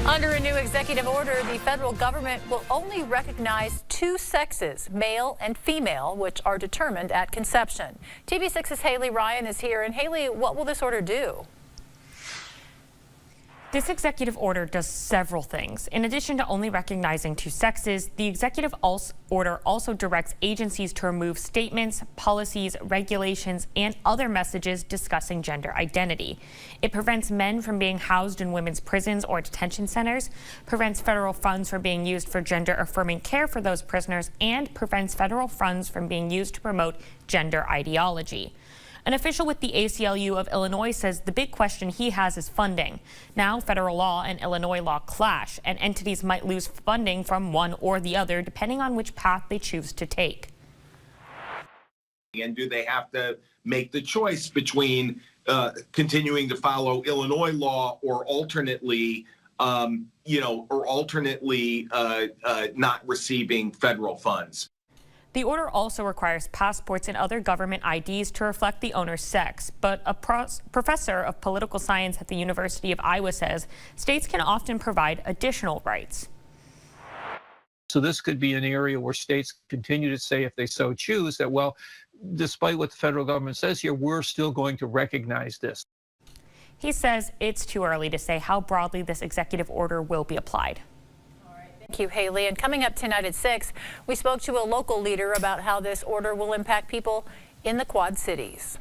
Under a new executive order, the federal government will only recognize two sexes, male and female, which are determined at conception. TV6's Haley Ryan is here. And Haley, what will this order do? This executive order does several things. In addition to only recognizing two sexes, the executive order also directs agencies to remove statements, policies, regulations, and other messages discussing gender identity. It prevents men from being housed in women's prisons or detention centers, prevents federal funds from being used for gender-affirming care for those prisoners, and prevents federal funds from being used to promote gender ideology. An official with the ACLU of Illinois says the big question he has is funding. Now, federal law and Illinois law clash, and entities might lose funding from one or the other, depending on which path they choose to take. And do they have to make the choice between continuing to follow Illinois law or alternately, not receiving federal funds? The order also requires passports and other government IDs to reflect the owner's sex, but a professor of political science at the University of Iowa says states can often provide additional rights. So this could be an area where states continue to say, if they so choose, that, well, despite what the federal government says here, we're still going to recognize this. He says it's too early to say how broadly this executive order will be applied. Thank you, Haley. And coming up tonight at 6, we spoke to a local leader about how this order will impact people in the Quad Cities.